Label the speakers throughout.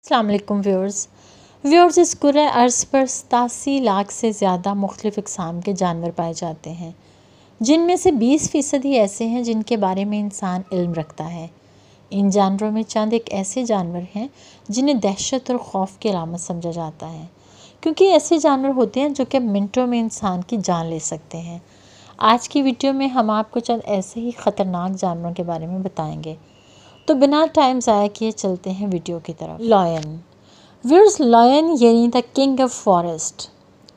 Speaker 1: अस्सलाम वालेकुम व्यूअर्स इस कुर्रे अर्ज़ पर 87 लाख से ज़्यादा मुख्तलिफ़ इक़साम के जानवर पाए जाते हैं, जिनमें से 20% ही ऐसे हैं जिनके बारे में इंसान इल्म रखता है। इन जानवरों में चंद एक ऐसे जानवर हैं जिन्हें दहशत और खौफ की अलामत समझा जाता है, क्योंकि ऐसे जानवर होते हैं जो कि मिनटों में इंसान की जान ले सकते हैं। आज की वीडियो में हम आपको चंद ऐसे ही ख़तरनाक जानवरों के बारे में बताएंगे, तो बिना टाइम ज़ाया किए चलते हैं वीडियो की तरफ। लॉयन लॉयन यानी द किंग ऑफ फॉरेस्ट,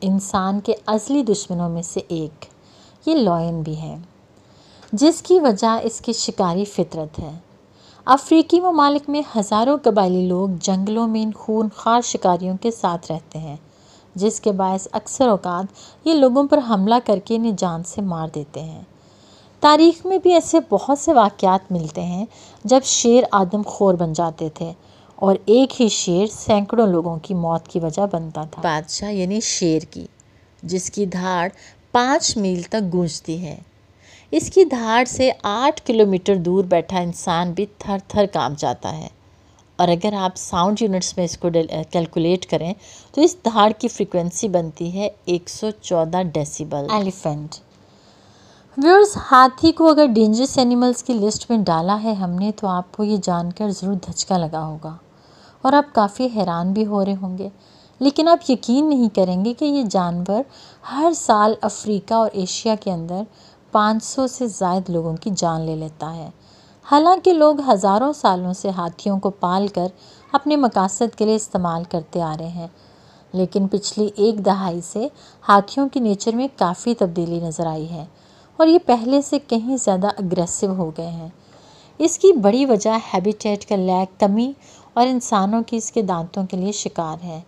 Speaker 1: इंसान के असली दुश्मनों में से एक ये लॉयन भी है, जिसकी वजह इसकी शिकारी फितरत है। अफ्रीकी ममालिक में हज़ारों कबायली लोग जंगलों में इन खूनखार शिकारियों के साथ रहते हैं, जिसके बायस अक्सर औकात ये लोगों पर हमला करके इन्हें जान से मार देते हैं। तारीख़ में भी ऐसे बहुत से वाक़यात मिलते हैं जब शेर आदमखोर बन जाते थे और एक ही शेर सैकड़ों लोगों की मौत की वजह बनता था। बादशाह यानी शेर की, जिसकी धाड़ 5 मील तक गूंजती है। इसकी धाड़ से 8 किलोमीटर दूर बैठा इंसान भी थर थर कांप जाता है, और अगर आप साउंड यूनिट्स में इसको कैलकुलेट करें तो इस धाड़ की फ्रीक्वेंसी बनती है 114 डेसिबल। एलिफेंट व्यूअर्स, हाथी को अगर डेंजरस एनिमल्स की लिस्ट में डाला है हमने, तो आपको ये जानकर ज़रूर धचका लगा होगा और आप काफ़ी हैरान भी हो रहे होंगे, लेकिन आप यकीन नहीं करेंगे कि ये जानवर हर साल अफ्रीका और एशिया के अंदर 500 से ज़ायद लोगों की जान ले लेता है। हालांकि लोग हज़ारों सालों से हाथियों को पाल कर अपने मकासद के लिए इस्तेमाल करते आ रहे हैं, लेकिन पिछली एक दहाई से हाथियों की नेचर में काफ़ी तब्दीली नज़र आई है और ये पहले से कहीं ज़्यादा अग्रेसिव हो गए हैं। इसकी बड़ी वजह हैबिटेट का लैक, कमी और इंसानों की इसके दांतों के लिए शिकार है।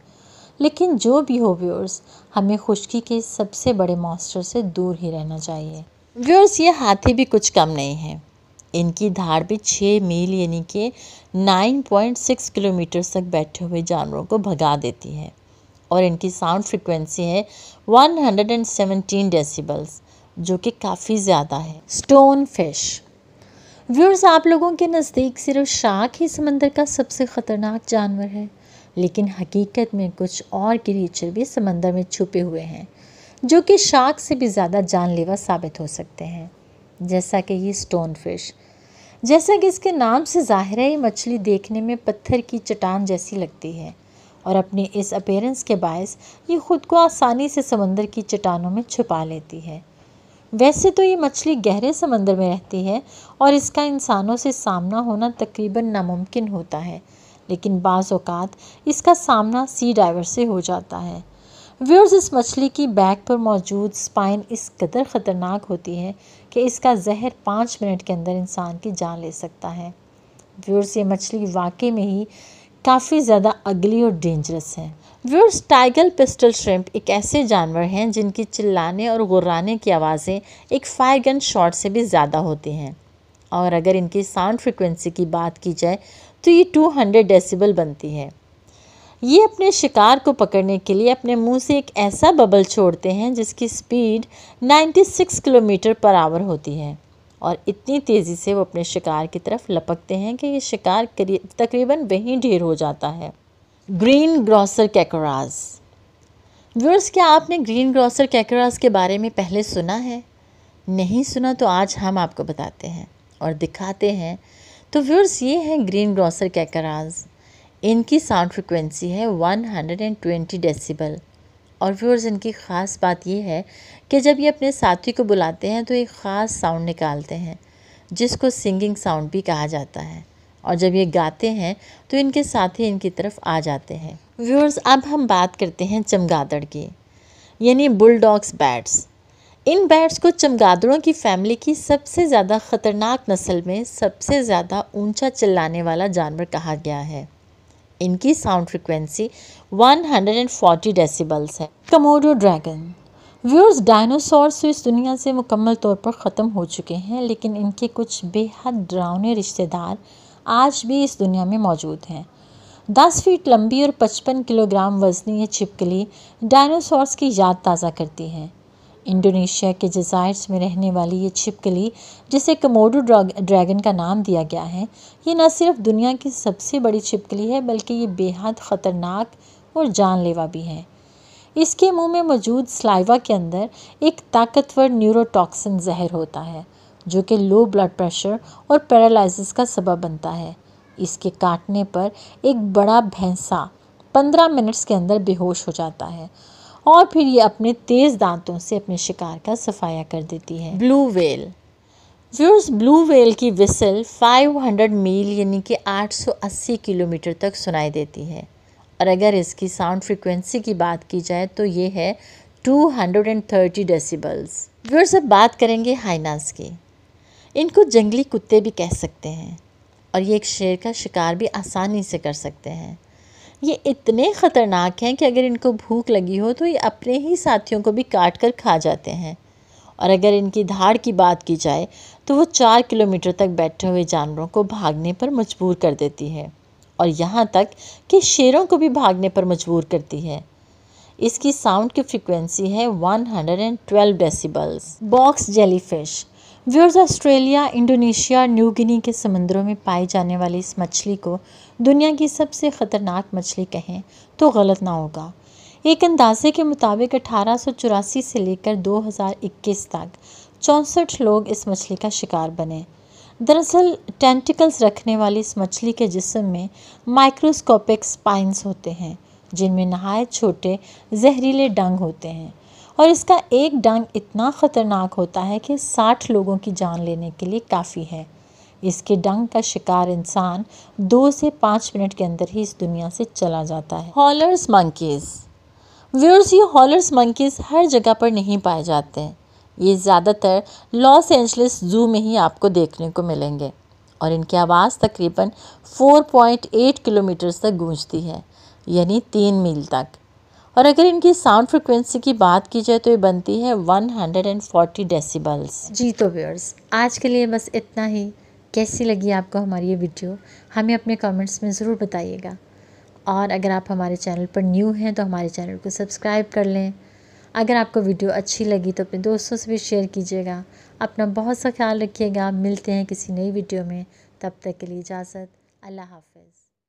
Speaker 1: लेकिन जो भी हो व्यूअर्स, हमें खुश्की के सबसे बड़े मॉन्स्टर से दूर ही रहना चाहिए। व्यूअर्स, ये हाथी भी कुछ कम नहीं है। इनकी धाड़ भी 6 मील यानी कि 9.6 किलोमीटर तक बैठे हुए जानवरों को भगा देती है, और इनकी साउंड फ्रिक्वेंसी है 117 डेसिबल्स, जो कि काफ़ी ज़्यादा है। स्टोन फिश व्यूअर्स, आप लोगों के नज़दीक सिर्फ शार्क ही समंदर का सबसे ख़तरनाक जानवर है, लेकिन हकीकत में कुछ और क्रीचर भी समंदर में छुपे हुए हैं जो कि शार्क से भी ज़्यादा जानलेवा साबित हो सकते हैं, जैसा कि ये स्टोन फिश। जैसा कि इसके नाम से ज़ाहिर है, ये मछली देखने में पत्थर की चट्टान जैसी लगती है और अपनी इस अपीयरेंस के बायस ये ख़ुद को आसानी से समंदर की चट्टानों में छुपा लेती है। वैसे तो ये मछली गहरे समंदर में रहती है और इसका इंसानों से सामना होना तकरीबन नामुमकिन होता है, लेकिन बाज़ औक़ात इसका सामना सी डाइवर से हो जाता है। व्यूअर्स, इस मछली की बैक पर मौजूद स्पाइन इस कदर ख़तरनाक होती है कि इसका जहर 5 मिनट के अंदर इंसान की जान ले सकता है। व्यूअर्स, ये मछली वाकई में ही काफ़ी ज़्यादा अगली और डेंजरस है। व्यूअर्स, टाइगर पिस्टल श्रिम्प एक ऐसे जानवर हैं जिनकी चिल्लाने और गुर्राने की आवाज़ें एक फायर गन शॉट से भी ज़्यादा होती हैं, और अगर इनकी साउंड फ्रिक्वेंसी की बात की जाए तो ये 200 डेसिबल बनती है। ये अपने शिकार को पकड़ने के लिए अपने मुंह से एक ऐसा बबल छोड़ते हैं जिसकी स्पीड 96 किलोमीटर पर आवर होती है, और इतनी तेज़ी से वो अपने शिकार की तरफ लपकते हैं कि ये शिकार तकरीबन वहीं ढेर हो जाता है। ग्रीन ग्रॉसर कैकोरास व्यूअर्स, क्या आपने ग्रीन ग्रॉसर कैकोरास के बारे में पहले सुना है? नहीं सुना तो आज हम आपको बताते हैं और दिखाते हैं। तो व्यूअर्स, ये हैं ग्रीन ग्रॉसर कैकोरास। इनकी साउंड फ्रिक्वेंसी है 120 डेसिबल, और व्यूअर्स, इनकी ख़ास बात ये है कि जब ये अपने साथी को बुलाते हैं तो एक ख़ास साउंड निकालते हैं जिसको सिंगिंग साउंड भी कहा जाता है, और जब ये गाते हैं तो इनके साथी इनकी तरफ आ जाते हैं। व्यूअर्स, अब हम बात करते हैं चमगादड़ की, यानी बुलडॉग्स बैट्स। इन बैट्स को चमगादड़ों की फैमिली की सबसे ज़्यादा ख़तरनाक नस्ल में सबसे ज़्यादा ऊंचा चिल्लाने वाला जानवर कहा गया है। इनकी साउंड फ्रिक्वेंसी 140 डेसिबल्स है। कमोडो ड्रैगन व्यूअर्स, डायनासोर्स तो इस दुनिया से मुकम्मल तौर पर ख़त्म हो चुके हैं, लेकिन इनके कुछ बेहद डरावने रिश्तेदार आज भी इस दुनिया में मौजूद हैं। 10 फीट लंबी और 55 किलोग्राम वज़नी ये छिपकली डायनासोर्स की याद ताज़ा करती हैं। इंडोनेशिया के जज़ायर्स में रहने वाली ये छिपकली, जिसे कोमोडो ड्रैगन का नाम दिया गया है, ये न सिर्फ दुनिया की सबसे बड़ी छिपकली है बल्कि ये बेहद ख़तरनाक और जानलेवा भी है। इसके मुंह में मौजूद स्लाइवा के अंदर एक ताकतवर न्यूरोटॉक्सिन जहर होता है जो कि लो ब्लड प्रेशर और पैरालिसिस का सबब बनता है। इसके काटने पर एक बड़ा भैंसा 15 मिनट्स के अंदर बेहोश हो जाता है और फिर ये अपने तेज़ दांतों से अपने शिकार का सफाया कर देती है। Blue whale. Viewers, blue whale की विसल 500 मील यानी कि 880 किलोमीटर तक सुनाई देती है और अगर इसकी साउंड फ्रीक्वेंसी की बात की जाए तो ये है 230 डेसिबल्स। व्यूअर्स, अब बात करेंगे हाइनास की। इनको जंगली कुत्ते भी कह सकते हैं और ये एक शेर का शिकार भी आसानी से कर सकते हैं। ये इतने ख़तरनाक हैं कि अगर इनको भूख लगी हो तो ये अपने ही साथियों को भी काट कर खा जाते हैं और अगर इनकी धाड़ की बात की जाए तो वो 4 किलोमीटर तक बैठे हुए जानवरों को भागने पर मजबूर कर देती है और यहाँ तक कि शेरों को भी भागने पर मजबूर करती है। इसकी साउंड की फ्रीक्वेंसी है 112 decibels. Box jellyfish. Viewers, Australia, Indonesia, New Guinea के समुद्रों में पाई जाने वाली इस मछली को दुनिया की सबसे ख़तरनाक मछली कहें तो गलत ना होगा। एक अंदाजे के मुताबिक 1884 से लेकर 2021 तक 64 लोग इस मछली का शिकार बने। दरअसल टेंटिकल्स रखने वाली इस मछली के जिस्म में माइक्रोस्कोपिक स्पाइन्स होते हैं जिनमें नहायत छोटे जहरीले डंग होते हैं और इसका एक डंग इतना ख़तरनाक होता है कि 60 लोगों की जान लेने के लिए काफ़ी है। इसके डंग का शिकार इंसान 2 से 5 मिनट के अंदर ही इस दुनिया से चला जाता है। हॉलर्स मंकीज़। व्यूअर्स, ये हॉलर्स मंकीज़ हर जगह पर नहीं पाए जाते हैं। ये ज़्यादातर लॉस एंजलिस ज़ू में ही आपको देखने को मिलेंगे और इनकी आवाज़ तकरीबन 4.8 किलोमीटर तक गूंजती है यानी 3 मील तक और अगर इनकी साउंड फ्रिक्वेंसी की बात की जाए तो ये बनती है 140 डेसिबल्स। जी तो व्यूअर्स, आज के लिए बस इतना ही। कैसी लगी आपको हमारी ये वीडियो हमें अपने कमेंट्स में ज़रूर बताइएगा और अगर आप हमारे चैनल पर न्यू हैं तो हमारे चैनल को सब्सक्राइब कर लें। अगर आपको वीडियो अच्छी लगी तो अपने दोस्तों से भी शेयर कीजिएगा। अपना बहुत सा ख्याल रखिएगा। मिलते हैं किसी नई वीडियो में, तब तक के लिए इजाज़त। अल्लाह हाफ़िज़।